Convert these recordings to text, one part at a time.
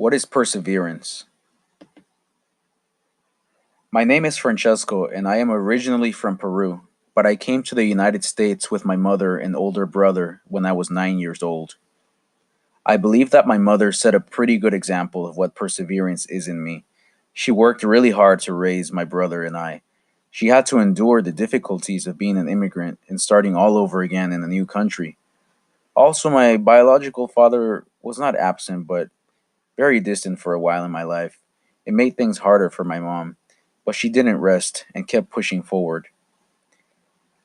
What is perseverance? My name is Francesco and I am originally from Peru, but I came to the United States with my mother and older brother when I was 9 years old. I believe that my mother set a pretty good example of what perseverance is in me. She worked really hard to raise my brother and I. She had to endure the difficulties of being an immigrant and starting all over again in a new country. Also, my biological father was not absent, but very distant for a while in my life. It made things harder for my mom, but she didn't rest and kept pushing forward.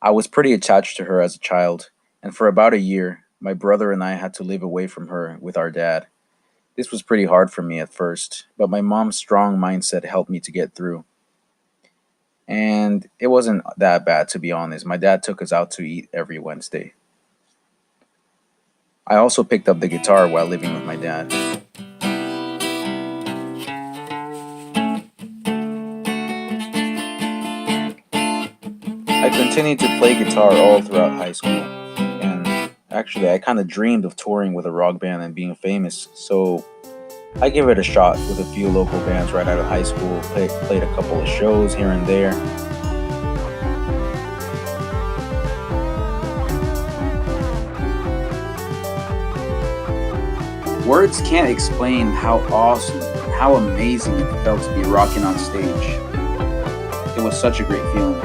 I was pretty attached to her as a child, and for about a year, my brother and I had to live away from her with our dad. This was pretty hard for me at first, but my mom's strong mindset helped me to get through. And it wasn't that bad, to be honest. My dad took us out to eat every Wednesday. I also picked up the guitar while living with my dad. I continued to play guitar all throughout high school, and actually, I kind of dreamed of touring with a rock band and being famous, so I gave it a shot with a few local bands right out of high school, played a couple of shows here and there. Words can't explain how awesome, how amazing it felt to be rocking on stage. It was such a great feeling.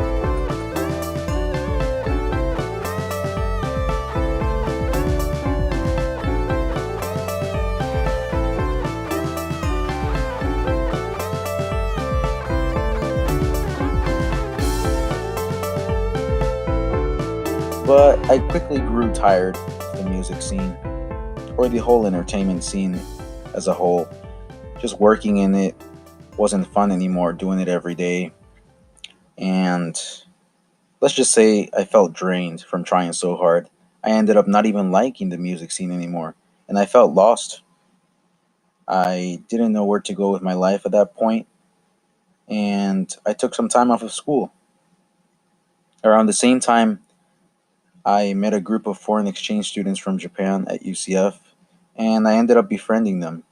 But I quickly grew tired of the music scene, or the whole entertainment scene as a whole. Just working in it wasn't fun anymore, doing it every day. And let's just say I felt drained from trying so hard. I ended up not even liking the music scene anymore, and I felt lost. I didn't know where to go with my life at that point, and I took some time off of school. Around the same time, I met a group of foreign exchange students from Japan at UCF, and I ended up befriending them.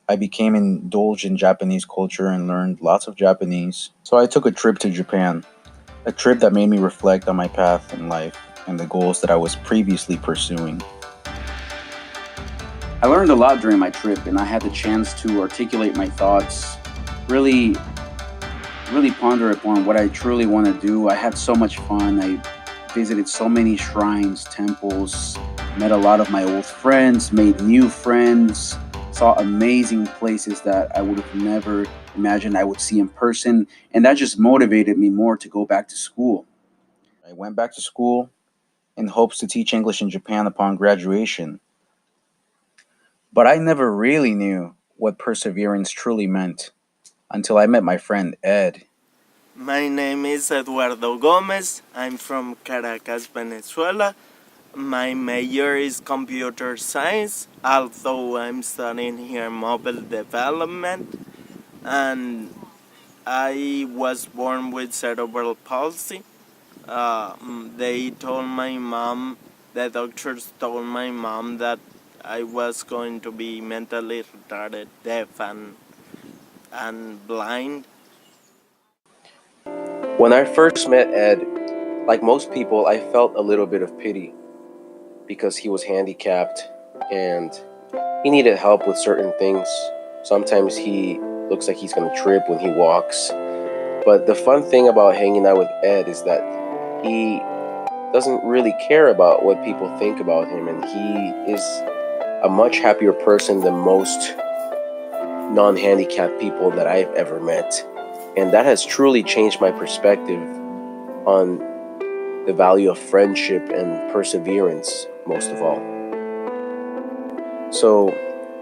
I became indulged in Japanese culture and learned lots of Japanese. So I took a trip to Japan, a trip that made me reflect on my path in life and the goals that I was previously pursuing. I learned a lot during my trip, and I had the chance to articulate my thoughts, really, really ponder upon what I truly want to do. I had so much fun. I visited so many shrines, temples, met a lot of my old friends, made new friends, saw amazing places that I would have never imagined I would see in person. And that just motivated me more to go back to school. I went back to school in hopes to teach English in Japan upon graduation. But I never really knew what perseverance truly meant until I met my friend Ed. My name is Eduardo Gomez. I'm from Caracas, Venezuela. My major is computer science, although I'm studying here mobile development. And I was born with cerebral palsy. They told my mom, the doctors told my mom that I was going to be mentally retarded, deaf, and blind. When I first met Ed, like most people, I felt a little bit of pity because he was handicapped and he needed help with certain things. Sometimes he looks like he's going to trip when he walks. But the fun thing about hanging out with Ed is that he doesn't really care about what people think about him, and he is a much happier person than most non-handicapped people that I've ever met. And that has truly changed my perspective on the value of friendship and perseverance, most of all. So,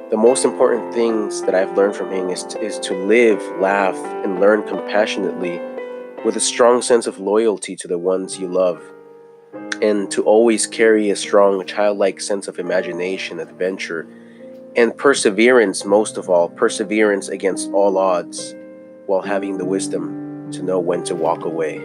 the most important things that I've learned from him is to live, laugh, and learn compassionately with a strong sense of loyalty to the ones you love, and to always carry a strong childlike sense of imagination, adventure, and perseverance, most of all, perseverance against all odds, while having the wisdom to know when to walk away.